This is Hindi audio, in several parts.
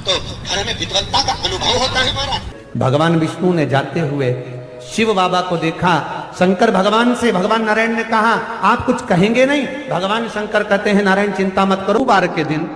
तो घर में विद्वत्ता का अनुभव होता है महाराज। भगवान विष्णु ने जाते हुए शिव बाबा को देखा। शंकर भगवान से, भगवान नारायण ने कहा आप कुछ कहेंगे नहीं? भगवान शंकर कहते हैं नारायण चिंता मत करो, बार के दिन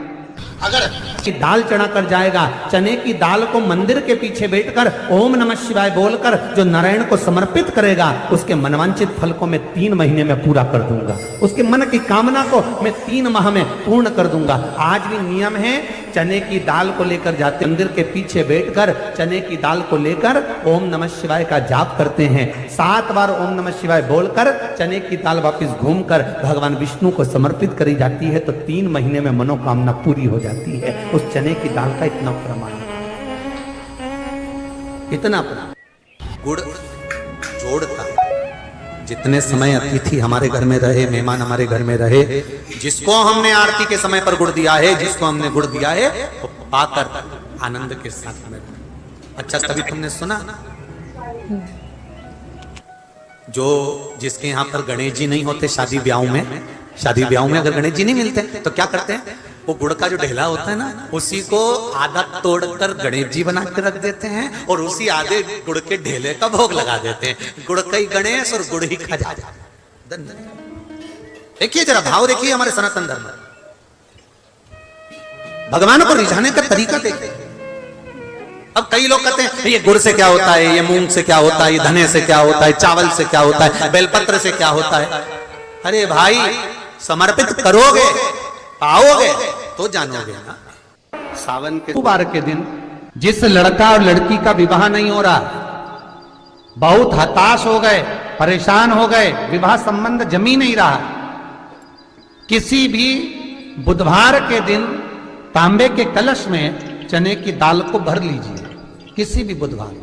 अगर की दाल चढ़ा कर जाएगा, चने की दाल को मंदिर के पीछे बैठकर ओम नमः शिवाय बोलकर जो नारायण को समर्पित करेगा उसके मनवांचित फल को मैं 3 महीने में पूरा कर दूंगा, उसके मन की कामना को मैं 3 माह में पूर्ण कर दूंगा। आज भी नियम है, चने की दाल को लेकर जाते मंदिर के पीछे बैठकर चने की दाल को लेकर ओम नमः शिवाय का जाप करते हैं। 7 बार ओम नमः शिवाय बोलकर चने की दाल वापस घूमकर भगवान विष्णु को समर्पित करी जाती है तो 3 महीने में मनोकामना पूरी हो जाती है। उस चने की दाल का इतना प्रमाण, इतना प्रमाण गुड़ जोड़ता। जितने समय अतिथि हमारे घर में रहे, मेहमान हमारे घर में रहे, जिसको हमने आरती के समय पर गुड़ दिया है, जिसको हमने गुड़ दिया है वो पाकर आनंद के साथ में। अच्छा, कभी तुमने सुना जो जिसके यहाँ पर गणेश जी नहीं होते शादी ब्याह में अगर गणेश जी नहीं मिलते तो क्या करते हैं, वो गुड़ का जो ढेला होता है ना उसी को आधा तोड़कर गणेश जी बना के रख देते हैं और उसी आधे गुड़ के ढेले का भोग लगा देते हैं। गुड़ का ही गणेश और गुड़ ही खजा। देखिए जरा भाव देखिए हमारे सनातन धर्म, भगवान को रिझाने का तरीका देखिए। अब कई लोग कहते हैं ये गुड़ से क्या होता है, ये मूंग से क्या होता है, ये धने से क्या होता है, चावल से क्या होता है, बेलपत्र से क्या होता है। अरे भाई समर्पित करोगे, पाओगे तो जानोगे ना। सावन के बार के दिन जिस लड़का और लड़की का विवाह नहीं हो रहा, बहुत हताश हो गए, परेशान हो गए, विवाह संबंध जमी नहीं रहा, किसी भी बुधवार के दिन तांबे के कलश में चने की दाल को भर लीजिए, किसी भी बुधवार,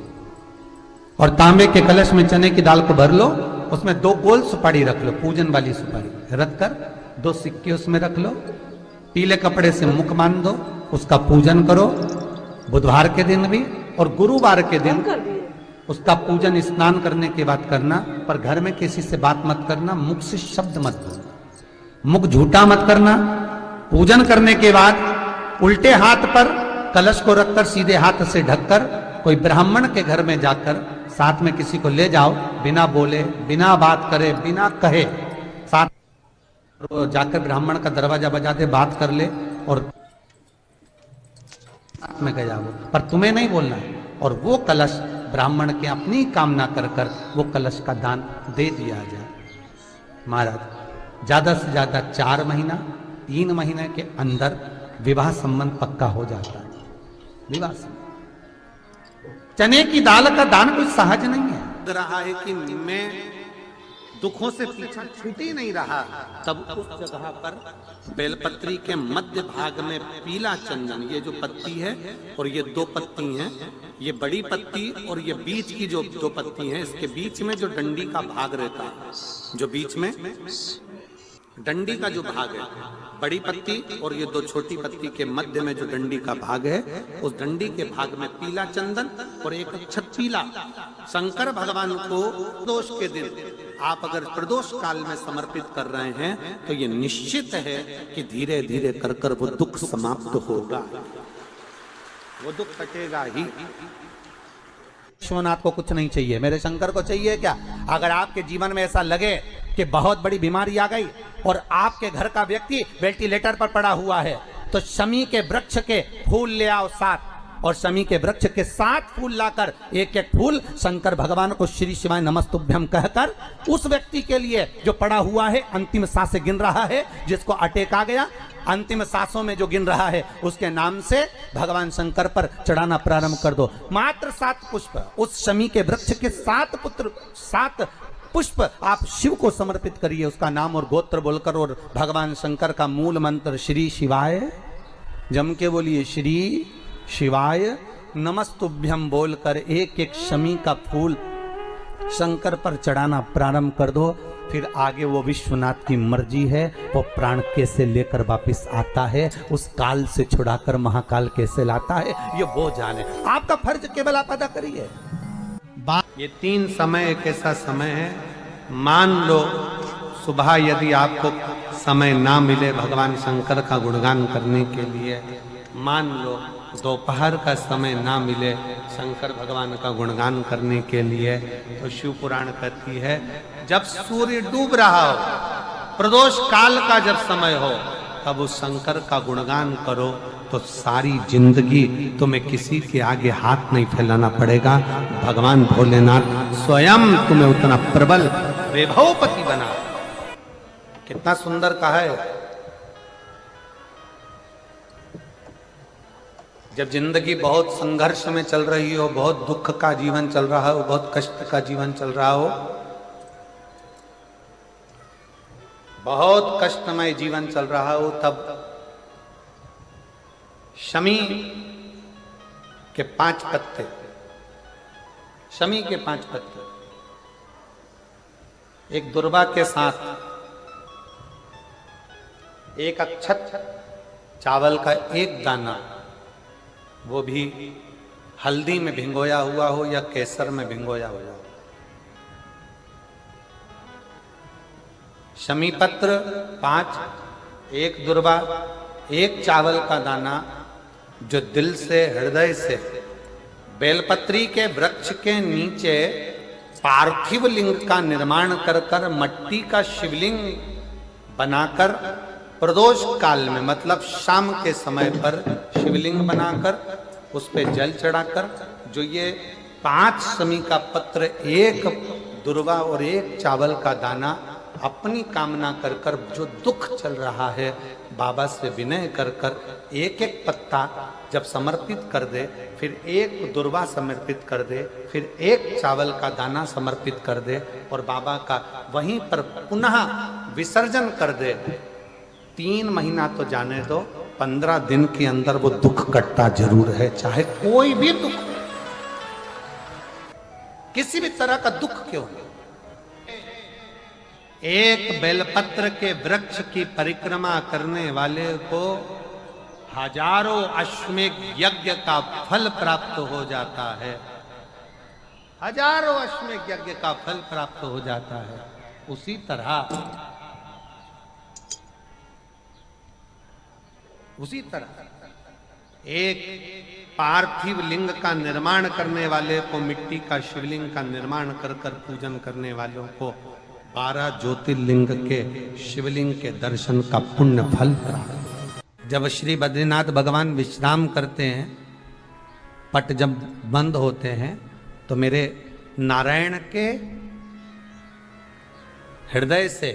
और तांबे के कलश में चने की दाल को भर लो, उसमें 2 गोल सुपारी रख लो, पूजन वाली सुपारी रखकर 2 सिक्के उसमें रख लो, पीले कपड़े से मुख बांध दो, उसका पूजन करो बुधवार के दिन भी, और गुरुवार के दिन उसका पूजन स्नान करने के बाद करना। पर घर में किसी से बात मत करना, मुख से शब्द मत बोलना, मुख झूठा मत करना। पूजन करने के बाद उल्टे हाथ पर कलश को रखकर सीधे हाथ से ढककर कोई ब्राह्मण के घर में जाकर साथ में किसी को ले जाओ, बिना बोले, बिना बात करे, बिना कहे, साथ जाकर ब्राह्मण का दरवाजा बजा दे, बात कर ले और में कह जाओ, पर तुम्हें नहीं बोलना है। और वो कलश ब्राह्मण के अपनी कामना कर कर वो कलश का दान दे दिया जाए। महाराज ज्यादा से ज्यादा 4 महीना 3 महीने के अंदर विवाह संबंध पक्का हो जाता है। विवाह संबंध, चने की दाल का दान कोई सहज नहीं है। रहा है कि मैं दुखों से पीछा छूट ही नहीं रहा, तब उस जगह पर बेलपत्री के मध्य भाग में पीला चंदन, ये जो पत्ती है और ये 2 पत्ती हैं, ये बड़ी पत्ती और ये बीच की जो 2 पत्ती हैं, इसके बीच में जो डंडी का भाग रहता है, जो बीच में डंडी का जो भाग है, बड़ी पत्ती और ये 2 छोटी पत्ती के मध्य में जो डंडी का भाग है, उस डंडी के भाग में पीला चंदन और एक अक्षत पीला शंकर भगवान को प्रदोष के दिन आप अगर प्रदोष काल में समर्पित कर रहे हैं तो ये निश्चित है कि धीरे धीरे कर कर वो दुख समाप्त होगा, वो दुख कटेगा ही। विश्वनाथ को कुछ नहीं चाहिए, मेरे शंकर को चाहिए क्या? अगर आपके जीवन में ऐसा लगे कि बहुत बड़ी बीमारी आ गई और आपके घर का व्यक्ति वेंटिलेटर पर पड़ा हुआ है तो शमी के वृक्ष के फूल ले आओ 7, और शमी के वृक्ष के 7 फूल लाकर एक एक फूल शंकर भगवान को श्री शिवाय नमस्तुभ्यम कहकर उस व्यक्ति के लिए जो पड़ा हुआ है, अंतिम सांसें गिन रहा है, जिसको अटैक आ गया, अंतिम सांसों में जो गिन रहा है, उसके नाम से भगवान शंकर पर चढ़ाना प्रारंभ कर दो। मात्र 7 पुष्प, उस शमी के वृक्ष के 7 पुष्प आप शिव को समर्पित करिए, उसका नाम और गोत्र बोलकर, और भगवान शंकर का मूल मंत्र श्री शिवाय, जम के बोलिए श्री शिवाय नमस्तुभ्यम बोलकर एक एक शमी का फूल शंकर पर चढ़ाना प्रारंभ कर दो। फिर आगे वो विश्वनाथ की मर्जी है, वो प्राण कैसे लेकर वापिस आता है, उस काल से छुड़ाकर महाकाल कैसे लाता है, ये वो जाने। आपका फर्ज केवल आप अदा करिए। ये 3 समय एक ऐसा समय है, मान लो सुबह यदि आपको समय ना मिले भगवान शंकर का गुणगान करने के लिए, मान लो दोपहर का समय ना मिले शंकर भगवान का गुणगान करने के लिए, तो शिव पुराण कहती है जब सूर्य डूब रहा हो, प्रदोष काल का जब समय हो, तब उस शंकर का गुणगान करो तो सारी जिंदगी तुम्हें किसी के आगे हाथ नहीं फैलाना पड़ेगा। भगवान भोलेनाथ स्वयं तुम्हें उतना प्रबल वैभवपति बना। कितना सुंदर कहा है। जब जिंदगी बहुत संघर्ष में चल रही हो, बहुत दुख का जीवन चल रहा हो, बहुत कष्ट का जीवन चल रहा हो, बहुत कष्टमय जीवन चल रहा हो, तब शमी के 5 पत्ते, शमी के 5 पत्ते, एक दुर्वा के साथ एक अक्षत चावल का एक दाना, वो भी हल्दी में भिंगोया हुआ हो या केसर में भिंगोया हुआ हो, शमी पत्र 5, एक दुर्वा, एक चावल का दाना, जो दिल से हृदय से बेलपत्री के वृक्ष के नीचे पार्थिव लिंग का निर्माण कर कर मट्टी का शिवलिंग बनाकर प्रदोष काल में, मतलब शाम के समय पर शिवलिंग बनाकर उस पे जल चढ़ाकर, जो ये 5 शमी का पत्र, एक दुर्वा और एक चावल का दाना, अपनी कामना कर कर जो दुख चल रहा है बाबा से विनय कर कर एक एक पत्ता जब समर्पित कर दे, फिर एक दुर्वा समर्पित कर दे, फिर एक चावल का दाना समर्पित कर दे और बाबा का वहीं पर पुनः विसर्जन कर दे, 3 महीना तो जाने दो, 15 दिन के अंदर वो दुख कटता जरूर है, चाहे कोई भी दुख, किसी भी तरह का दुख क्यों हो। एक बेलपत्र के वृक्ष की परिक्रमा करने वाले को हजारों अश्वमेध यज्ञ का फल प्राप्त हो जाता है, हजारों अश्वमेध यज्ञ का फल प्राप्त हो जाता है। उसी तरह एक पार्थिव लिंग का निर्माण करने वाले को, मिट्टी का शिवलिंग का निर्माण कर कर पूजन करने वालों को 12 ज्योतिर्लिंग के शिवलिंग के दर्शन का पुण्य फल प्राप्त। जब श्री बद्रीनाथ भगवान विश्राम करते हैं, पट जब बंद होते हैं, तो मेरे नारायण के हृदय से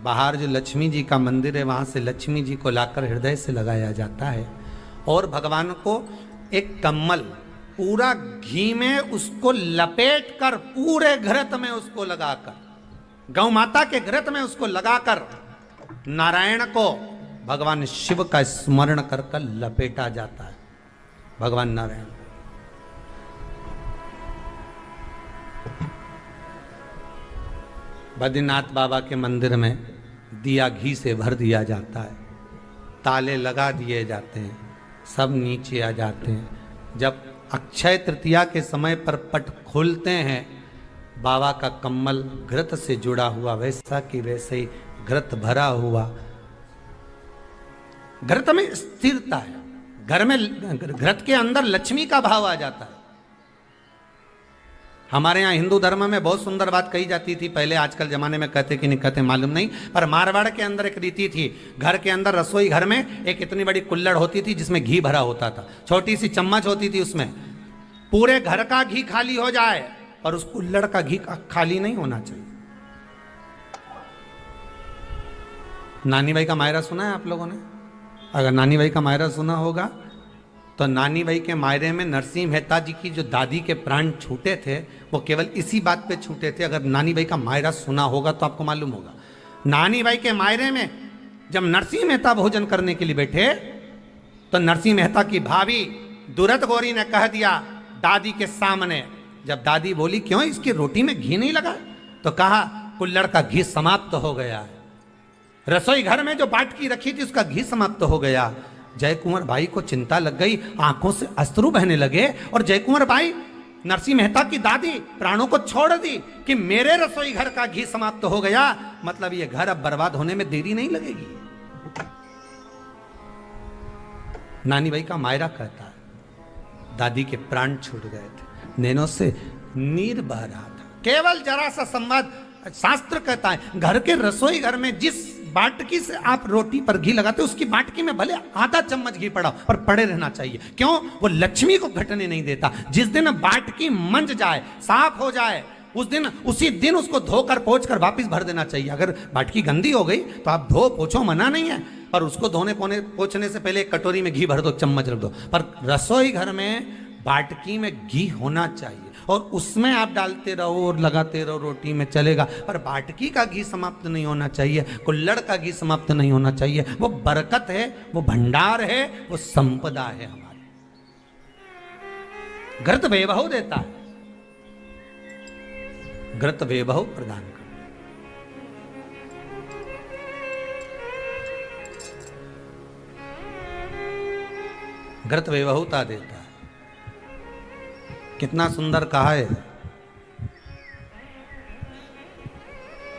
बाहर जो लक्ष्मी जी का मंदिर है, वहां से लक्ष्मी जी को लाकर हृदय से लगाया जाता है और भगवान को एक कम्मल पूरा घी में उसको लपेट कर, पूरे घृत में उसको लगाकर, गौ माता के घृत में उसको लगाकर नारायण को भगवान शिव का स्मरण कर कर लपेटा जाता है। भगवान नारायण बद्रीनाथ बाबा के मंदिर में दिया घी से भर दिया जाता है, ताले लगा दिए जाते हैं, सब नीचे आ जाते हैं। जब अक्षय तृतीया के समय पर पट खोलते हैं, बाबा का कम्मल घृत से जुड़ा हुआ वैसा कि वैसे ही घृत भरा हुआ, घृत में स्थिरता है, घर में घृत के अंदर लक्ष्मी का भाव आ जाता है। हमारे यहाँ हिंदू धर्म में बहुत सुंदर बात कही जाती थी पहले, आजकल जमाने में कहते कि नहीं कहते मालूम नहीं, पर मारवाड़ के अंदर एक रीति थी, घर के अंदर रसोई घर में एक इतनी बड़ी कुल्हड़ होती थी जिसमें घी भरा होता था, छोटी सी चम्मच होती थी, उसमें पूरे घर का घी खाली हो जाए और उस कुल्हड़ का घी खाली नहीं होना चाहिए। नानी भाई का मायरा सुना है आप लोगों ने? अगर नानी भाई का मायरा सुना होगा तो नानी भाई के मायरे में नरसिंह मेहता जी की जो दादी के प्राण छूटे थे वो केवल इसी बात पे छूटे थे। अगर नानी भाई का मायरा सुना होगा तो आपको मालूम होगा, नानी भाई के मायरे में जब नरसिंह मेहता भोजन करने के लिए बैठे तो नरसिंह मेहता की भाभी दुरत गौरी ने कह दिया दादी के सामने, जब दादी बोली क्यों इसकी रोटी में घी नहीं लगा, तो कहा कुल्हड़ का घी समाप्त हो गया है, रसोई घर में जो बाटकी रखी थी उसका घी समाप्त हो गया। जय कुंवर भाई को चिंता लग गई, आंखों से अश्रु बहने लगे और जय कुंवर भाई नरसिंह मेहता की दादी प्राणों को छोड़ दी कि मेरे रसोई घर का घी समाप्त हो गया, मतलब ये घर अब बर्बाद होने में देरी नहीं लगेगी। नानी भाई का मायरा कहता है दादी के प्राण छूट गए थे, नैनों से नीर बह रहा था। केवल जरा सा संवाद। शास्त्र कहता है घर के रसोई घर में जिस बाटकी से आप रोटी पर घी लगाते हो उसकी बाटकी में भले आधा चम्मच घी पड़ा पर पड़े रहना चाहिए। क्यों? वो लक्ष्मी को घटने नहीं देता। जिस दिन बाटकी मंज जाए, साफ हो जाए, उसी दिन उसको धोकर पोंछ कर वापस भर देना चाहिए। अगर बाटकी गंदी हो गई तो आप धो पोछो, मना नहीं है, पर उसको धोने पोंछने से पहले एक कटोरी में घी भर दो, चम्मच रख दो। पर रसोई घर में बाटकी में घी होना चाहिए और उसमें आप डालते रहो और लगाते रहो, रोटी में चलेगा, पर बाटकी का घी समाप्त नहीं होना चाहिए, कुल्हड़ का घी समाप्त नहीं होना चाहिए। वो बरकत है, वो भंडार है, वो संपदा है हमारी। घृत वैभव देता है, घृत वैभव प्रदान कर। घृत वैभवता देता है। कितना सुंदर कहा है।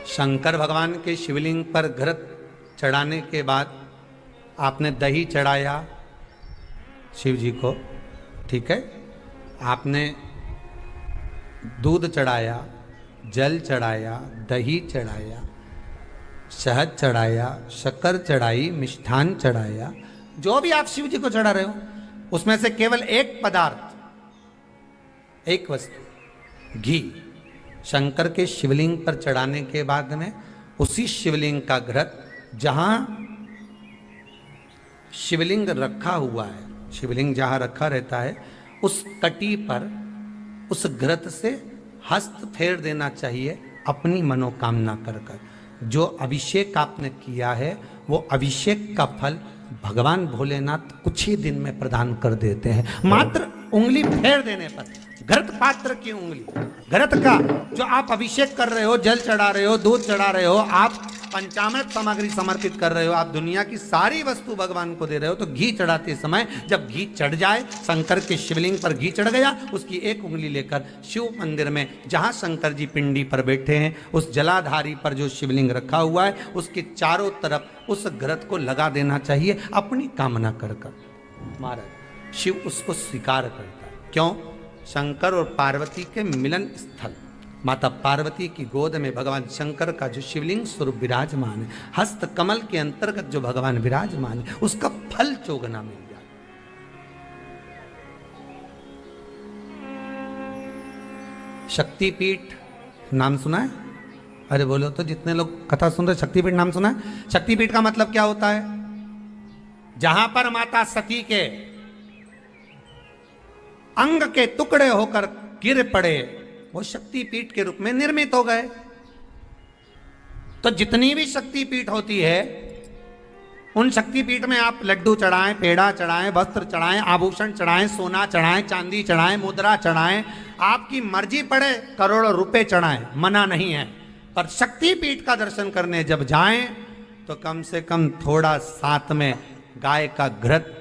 शंकर भगवान के शिवलिंग पर घृत चढ़ाने के बाद आपने दही चढ़ाया शिव जी को, ठीक है, आपने दूध चढ़ाया, जल चढ़ाया, दही चढ़ाया, शहद चढ़ाया, शक्कर चढ़ाई, मिष्ठान चढ़ाया, जो भी आप शिव जी को चढ़ा रहे हो उसमें से केवल एक पदार्थ, एक वस्तु, घी शंकर के शिवलिंग पर चढ़ाने के बाद में उसी शिवलिंग का घृत, जहां शिवलिंग रखा हुआ है, शिवलिंग जहां रखा रहता है उस कटी पर उस घृत से हस्त फेर देना चाहिए अपनी मनोकामना कर कर। जो अभिषेक आपने किया है वो अभिषेक का फल भगवान भोलेनाथ कुछ ही दिन में प्रदान कर देते हैं। मात्र उंगली फेर देने पर, घृत पात्र की उंगली, घृत का जो आप अभिषेक कर रहे हो, जल चढ़ा रहे हो, दूध चढ़ा रहे हो, आप पंचामृत सामग्री समर्पित कर रहे हो, आप दुनिया की सारी वस्तु भगवान को दे रहे हो, तो घी चढ़ाते समय जब घी चढ़ जाए, शंकर के शिवलिंग पर घी चढ़ गया, उसकी एक उंगली लेकर शिव मंदिर में जहां शंकर जी पिंडी पर बैठे हैं उस जलाधारी पर जो शिवलिंग रखा हुआ है उसके चारों तरफ उस घृत को लगा देना चाहिए अपनी कामना कर कर। महाराज शिव उसको स्वीकार करता है। क्यों? शंकर और पार्वती के मिलन स्थल माता पार्वती की गोद में भगवान शंकर का जो शिवलिंग स्वरूप विराजमान है, हस्त कमल के अंतर्गत जो भगवान विराजमान है, उसका फल चोगना मिल जाए। शक्तिपीठ नाम सुना है? अरे बोलो तो, जितने लोग कथा सुन रहे, शक्तिपीठ नाम सुना है? शक्तिपीठ का मतलब क्या होता है? जहां पर माता सती के अंग के टुकड़े होकर गिर पड़े वो शक्तिपीठ के रूप में निर्मित हो गए। तो जितनी भी शक्तिपीठ होती है उन शक्तिपीठ में आप लड्डू चढ़ाएं, पेड़ा चढ़ाएं, वस्त्र चढ़ाएं, आभूषण चढ़ाएं, सोना चढ़ाएं, चांदी चढ़ाएं, मुद्रा चढ़ाएं, आपकी मर्जी पड़े करोड़ों रुपए चढ़ाएं, मना नहीं है। पर शक्तिपीठ का दर्शन करने जब जाएं तो कम से कम थोड़ा साथ में गाय का घृत,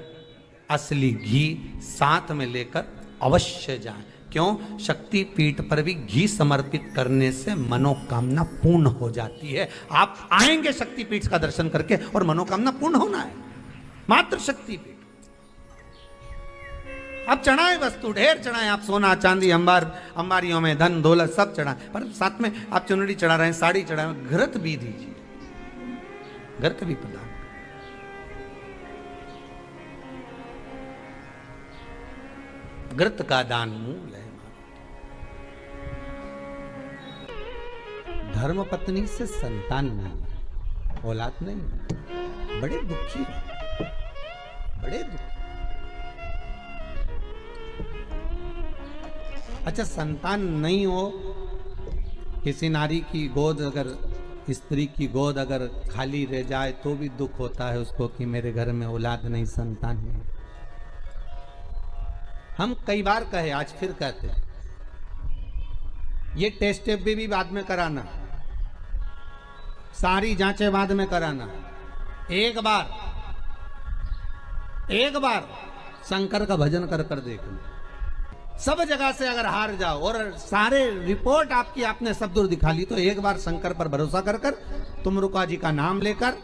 असली घी साथ में लेकर अवश्य जाएं। क्यों? शक्तिपीठ पर भी घी समर्पित करने से मनोकामना पूर्ण हो जाती है। आप आएंगे शक्तिपीठ का दर्शन करके और मनोकामना पूर्ण होना है। मात्र शक्तिपीठ। आप चढ़ाएं वस्तु, ढेर चढ़ाएं, आप सोना चांदी अंबारियों में धन दौलत सब चढ़ाएं, पर साथ में आप चुनरी चढ़ा रहे हैं, साड़ी चढ़ा रहे हैं, घृत भी दीजिए, घृत भी प्रदान। घृत का दान मूल है। धर्म पत्नी से संतान नहीं, औलाद नहीं, बड़े दुखी, बड़े दुखी। अच्छा, संतान नहीं हो, किसी नारी की गोद अगर, स्त्री की गोद अगर खाली रह जाए तो भी दुख होता है उसको कि मेरे घर में औलाद नहीं, संतान नहीं। हम कई बार कहे, आज फिर कहते हैं, ये टेस्ट भी बाद में कराना, सारी जांचें बाद में कराना। एक बार शंकर का भजन कर कर देखना। सब जगह से अगर हार जाओ और सारे रिपोर्ट आपकी आपने सब दूर दिखा ली, तो एक बार शंकर पर भरोसा कर कर तुमरुका जी का नाम लेकर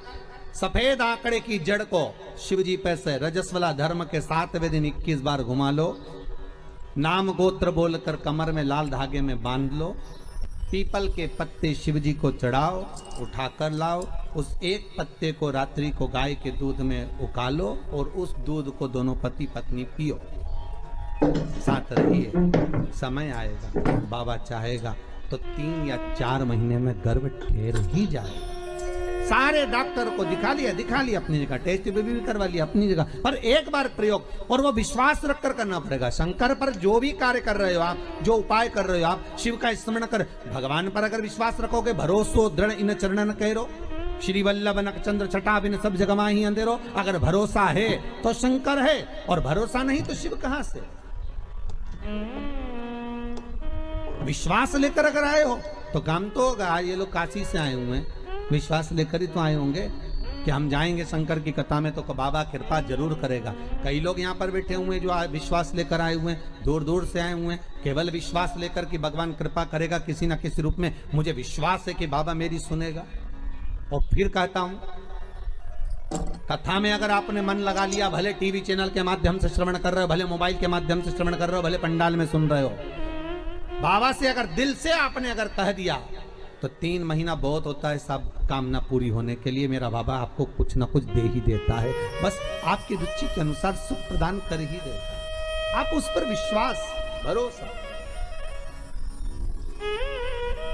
सफेद आंकड़े की जड़ को शिव जी पे से रजस्वला धर्म के 7वें दिन 21 बार घुमा लो। नाम गोत्र बोलकर कमर में लाल धागे में बांध लो, पीपल के पत्ते शिव जी को चढ़ाओ, उठाकर लाओ, उस एक पत्ते को रात्रि को गाय के दूध में उकालो और उस दूध को दोनों पति पत्नी पियो, साथ रहिए। समय आएगा, बाबा चाहेगा तो 3 या 4 महीने में गर्भ ठहर ही जाएगा। सारे डॉक्टर को दिखा लिया अपनी जगह, टेस्ट भी करवा लिया अपनी जगह, पर एक बार प्रयोग, और वो विश्वास रखकर करना पड़ेगा। शंकर पर जो भी कार्य कर रहे हो आप, जो उपाय कर रहे हो आप, शिव का स्मरण कर, भगवान पर अगर विश्वास रखोगे, भरोसो दृढ़ इन चरणन कहो, श्री वल्लभ नख चंद्र छटा बिन सब जगह माही अंधेरो। अगर भरोसा है तो शंकर है, और भरोसा नहीं तो शिव कहां से। विश्वास लेकर अगर आए हो तो काम तो होगा। ये लोग काशी से आए हुए हैं, विश्वास लेकर ही तो आए होंगे कि हम जाएंगे शंकर की कथा में तो बाबा कृपा जरूर करेगा। कई लोग यहाँ पर बैठे हुए हैं जो विश्वास लेकर आए हुए हैं, दूर दूर से आए हुए हैं, केवल विश्वास लेकर कि भगवान कृपा करेगा किसी ना किसी रूप में, मुझे विश्वास है कि बाबा मेरी सुनेगा। और फिर कहता हूं, कथा में अगर आपने मन लगा लिया, भले टीवी चैनल के माध्यम से श्रवण कर रहे हो, भले मोबाइल के माध्यम से श्रवण कर रहे हो, भले पंडाल में सुन रहे हो, बाबा से अगर दिल से आपने अगर कह दिया तो 3 महीना बहुत होता है सब कामना पूरी होने के लिए। मेरा बाबा आपको कुछ ना कुछ दे ही देता है, बस आपकी रुचि के अनुसार सुख प्रदान कर ही देता है। आप उस पर विश्वास, भरोसा,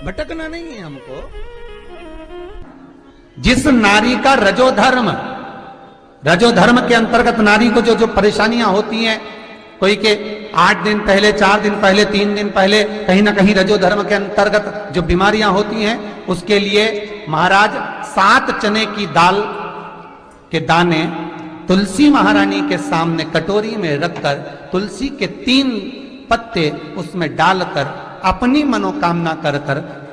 भटकना नहीं है हमको। जिस नारी का रजोधर्म के अंतर्गत नारी को जो परेशानियां होती हैं, कोई के 8 दिन पहले, 4 दिन पहले, 3 दिन पहले कहीं ना कहीं रजोधर्म के अंतर्गत जो बीमारियां होती हैं, उसके लिए महाराज 7 चने की दाल के दाने तुलसी महारानी के सामने कटोरी में रखकर, तुलसी के 3 पत्ते उसमें डालकर अपनी मनोकामना कर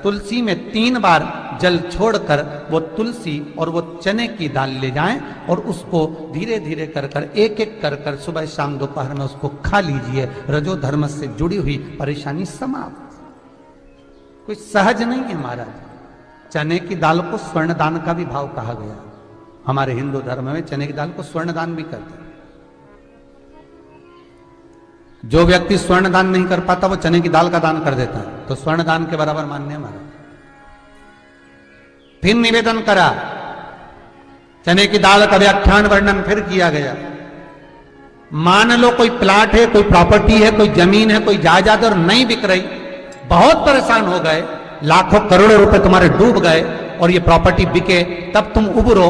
तुलसी में 3 बार जल छोड़कर वो तुलसी और वो चने की दाल ले जाएं और उसको धीरे धीरे कर एक एक कर सुबह शाम दोपहर में उसको खा लीजिए। रजोधर्म से जुड़ी हुई परेशानी समाप्त। कोई सहज नहीं है महाराज। चने की दाल को स्वर्ण दान का भी भाव कहा गया। हमारे हिंदू धर्म में चने की दाल को स्वर्ण दान भी करते हैं। जो व्यक्ति स्वर्ण दान नहीं कर पाता वो चने की दाल का दान कर देता है, तो स्वर्ण दान के बराबर मान्य है महाराज। फिर निवेदन करा, चने की दाल का व्याख्यान वर्णन फिर किया गया। मान लो कोई प्लाट है, कोई प्रॉपर्टी है, कोई जमीन है, कोई जायदाद और नहीं बिक रही, बहुत परेशान हो गए, लाखों करोड़ों रुपए तुम्हारे डूब गए और ये प्रॉपर्टी बिके, तब तुम उबरो,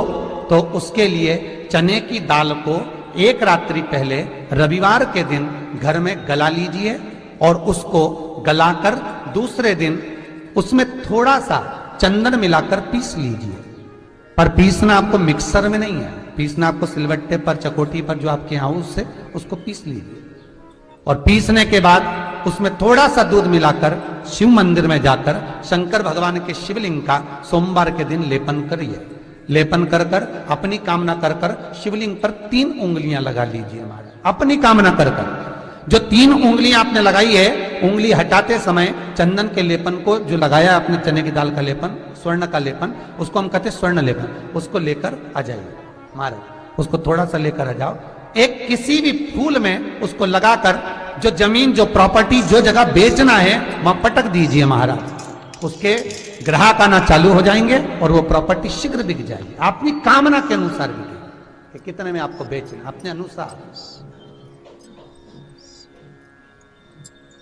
तो उसके लिए चने की दाल को एक रात्रि पहले रविवार के दिन घर में गला लीजिए और उसको गलाकर दूसरे दिन उसमें थोड़ा सा चंदन मिलाकर पीस लीजिए। पर पीसना आपको मिक्सर में नहीं है, पीसना आपको सिलबट्टे पर, चकोटी पर जो आपके यहाँ उससे उसको पीस लीजिए। और पीसने के बाद उसमें थोड़ा सा दूध मिलाकर शिव मंदिर में जाकर शंकर भगवान के शिवलिंग का सोमवार के दिन लेपन करिए। लेपन कर अपनी कामना कर शिवलिंग पर 3 उंगलियां लगा लीजिए महाराज, अपनी कामना कर। जो 3 उंगलियां आपने लगाई है, उंगली हटाते समय चंदन के लेपन को जो लगाया आपने, चने की दाल का लेपन, स्वर्ण का लेपन, उसको हम कहते हैं स्वर्ण लेपन, उसको लेकर आ जाइए महाराज। उसको थोड़ा सा लेकर आ जाओ, एक किसी भी फूल में उसको लगाकर जो जमीन, जो प्रॉपर्टी, जो जगह बेचना है वहां पटक दीजिए महाराज। उसके ग्राहक आना चालू हो जाएंगे और वो प्रॉपर्टी शीघ्र बिक जाएगी। अपनी कामना के अनुसार बिकेगी कि कितने में आपको बेचना, अपने अनुसार।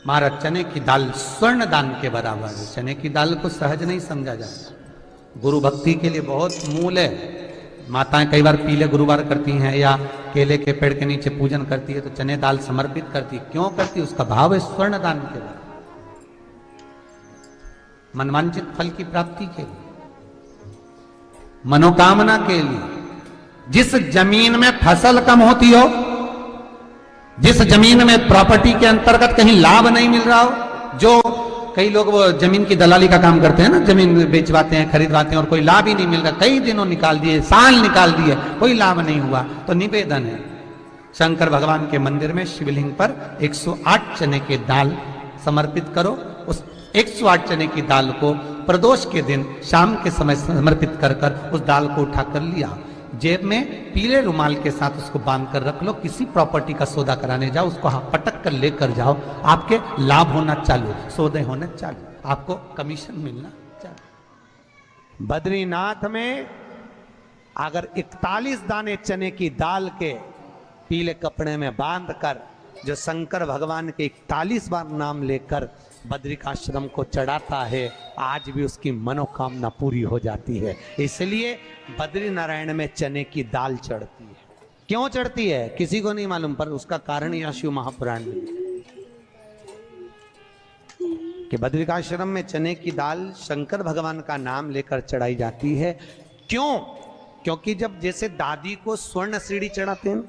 महाराज चने की दाल स्वर्ण दान के बराबर है। चने की दाल को सहज नहीं समझा जाता, गुरु भक्ति के लिए बहुत मूल है। माताएं कई बार पीले गुरुवार करती हैं या केले के पेड़ के नीचे पूजन करती है तो चने दाल समर्पित करती है। क्यों करती है? उसका भाव है स्वर्ण दान के लिए, मनवांचित फल की प्राप्ति के लिए, मनोकामना के लिए। जिस जमीन में फसल कम होती हो, जिस जमीन में प्रॉपर्टी के अंतर्गत कहीं लाभ नहीं मिल रहा हो, जो कई लोग वो जमीन की दलाली का काम करते हैं ना, जमीन बेचवाते हैं, खरीदवाते हैं और कोई लाभ ही नहीं मिल रहा, कई दिनों निकाल दिए, साल निकाल दिए, कोई लाभ नहीं हुआ, तो निवेदन है शंकर भगवान के मंदिर में शिवलिंग पर 108 चने के दाल समर्पित करो। उस 108 चने की दाल को प्रदोष के दिन शाम के समय समर्पित कर उस दाल को उठाकर लिया। जेब में पीले रुमाल के साथ उसको बांध कर रख लो, किसी प्रॉपर्टी का सौदा कराने जाओ, उसको पटक कर लेकर जाओ, आपके लाभ होना चालू, सौदे होने चालू, आपको कमीशन मिलना चालू। बद्रीनाथ में अगर 41 दाने चने की दाल के पीले कपड़े में बांध कर जो शंकर भगवान के 41 बार नाम लेकर बद्रिकाश्रम को चढ़ाता है, आज भी उसकी मनोकामना पूरी हो जाती है। इसलिए बद्री नारायण में चने की दाल चढ़ती है। क्यों चढ़ती है किसी को नहीं मालूम, पर उसका कारण यह शिव महापुराण में कि बद्रिकाश्रम में चने की दाल शंकर भगवान का नाम लेकर चढ़ाई जाती है। क्यों? क्योंकि जब जैसे दादी को स्वर्ण सीढ़ी चढ़ाते हैं,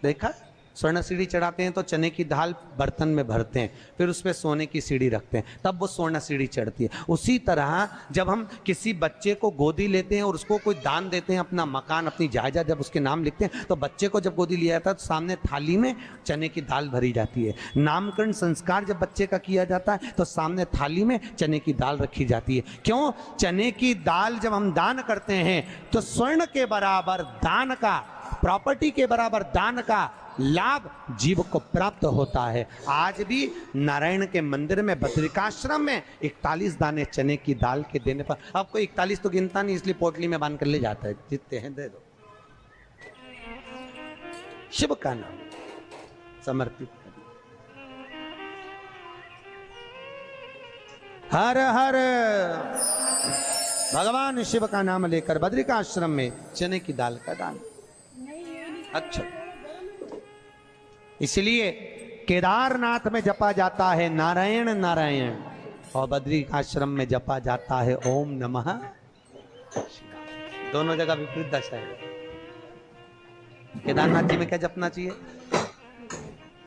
देखा स्वर्ण सीढ़ी चढ़ाते हैं तो चने की दाल बर्तन में भरते हैं, फिर उस पर सोने की सीढ़ी रखते हैं, तब वो स्वर्ण सीढ़ी चढ़ती है। उसी तरह जब हम किसी बच्चे को गोदी लेते हैं और उसको कोई दान देते हैं, अपना मकान अपनी जायदाद जब उसके नाम लिखते हैं, तो बच्चे को जब गोदी लिया जाता है तो सामने थाली में चने की दाल भरी जाती है। नामकरण संस्कार जब बच्चे का किया जाता है तो सामने थाली में चने की दाल रखी जाती है। क्यों? चने की दाल जब हम दान करते हैं तो स्वर्ण के बराबर दान का, प्रॉपर्टी के बराबर दान का लाभ जीव को प्राप्त होता है। आज भी नारायण के मंदिर में बद्रिकाश्रम में 41 दाने चने की दाल के देने पर, आपको 41 तो गिनता नहीं इसलिए पोटली में बांध कर ले जाता है, जितने हैं दे दो, शिव का नाम समर्पित करिए। हर हर भगवान शिव का नाम लेकर बद्रिकाश्रम में चने की दाल का दान। अच्छा, इसलिए केदारनाथ में जपा जाता है नारायण नारायण और बद्रिकाश्रम में जपा जाता है ओम नमः शिवाय। दोनों जगह विपरीत दशा है। केदारनाथ जी में क्या जपना चाहिए?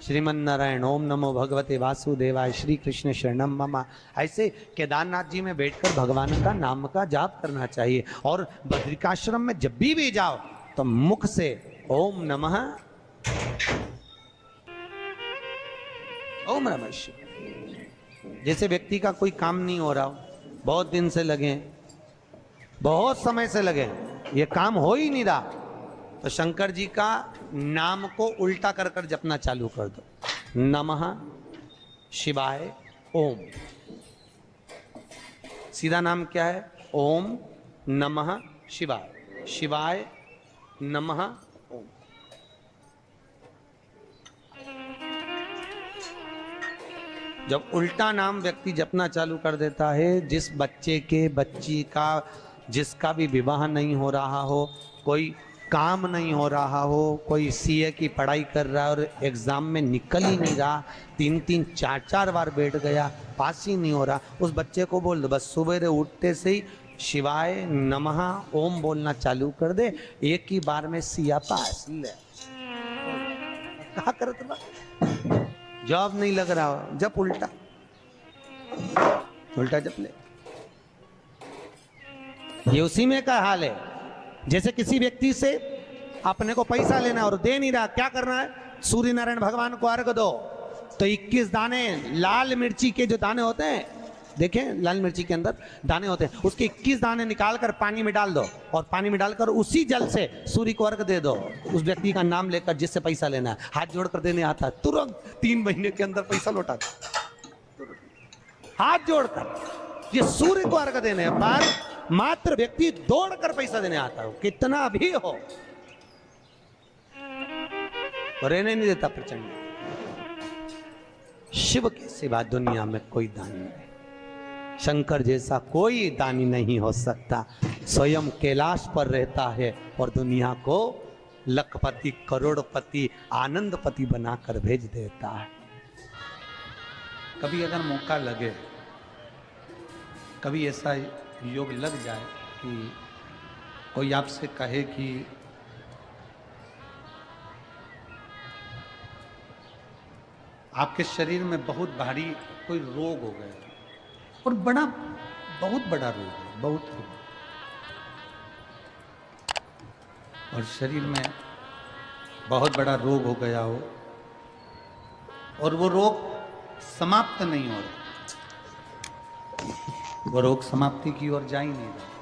श्रीमन नारायण ओम नमो भगवते वासुदेवाय श्री कृष्ण शरणम मम। ऐसे केदारनाथ जी में बैठकर भगवान का नाम का जाप करना चाहिए। और बद्रिकाश्रम में जब भी जाओ तो मुख से ओम नमः ओम नमः शिवाय। जैसे व्यक्ति का कोई काम नहीं हो रहा हो, बहुत दिन से लगे, बहुत समय से लगे, ये काम हो ही नहीं रहा, तो शंकर जी का नाम को उल्टा कर कर जपना चालू कर दो। नमः शिवाय ओम। सीधा नाम क्या है? ओम नमः शिवाय, शिवाय नमः ओम। जब उल्टा नाम व्यक्ति जपना चालू कर देता है, जिस बच्चे के, बच्ची का, जिसका भी विवाह नहीं हो रहा हो, कोई काम नहीं हो रहा हो, कोई सीए की पढ़ाई कर रहा है और एग्जाम में निकल ही नहीं रहा, 3-3 4-4 बार बैठ गया, पास ही नहीं हो रहा, उस बच्चे को बोल दो बस सुबह उठते से ही शिवाय नमः ओम बोलना चालू कर दे, एक ही बार में सिया पास ले। क्या करते बा? जॉब नहीं लग रहा हो, जब उल्टा उल्टा जप ले। ये उसी में का हाल है। जैसे किसी व्यक्ति से अपने को पैसा लेना और दे नहीं रहा, क्या करना है? सूर्य नारायण भगवान को अर्घ दो। तो 21 दाने लाल मिर्ची के जो दाने होते हैं, देखें लाल मिर्ची के अंदर दाने होते हैं, उसके 21 दाने निकाल कर पानी में डाल दो और पानी में डालकर उसी जल से सूर्य को अर्घ दे दो। उस व्यक्ति का नाम लेकर जिससे पैसा लेना है, हाथ जोड़कर देने आता है, तुरंत 3 महीने के अंदर पैसा लौटा दो। हाथ जोड़कर ये सूर्य को अर्घ देने पर मात्र व्यक्ति दौड़कर पैसा देने आता हो, कितना भी हो, रहने नहीं देता प्रचंड। शिव के सिवा दुनिया में कोई दानी नहीं, शंकर जैसा कोई दानी नहीं हो सकता। स्वयं कैलाश पर रहता है और दुनिया को लखपति, करोड़पति, आनंदपति बनाकर भेज देता है। कभी अगर मौका लगे, कभी ऐसा योग लग जाए कि कोई आपसे कहे कि आपके शरीर में बहुत भारी कोई रोग हो गया और बहुत बड़ा रोग है, बहुत रोग, और शरीर में बहुत बड़ा रोग हो गया हो और वो रोग समाप्त नहीं हो रहा, वो रोग समाप्ति की ओर जा ही नहीं रहा,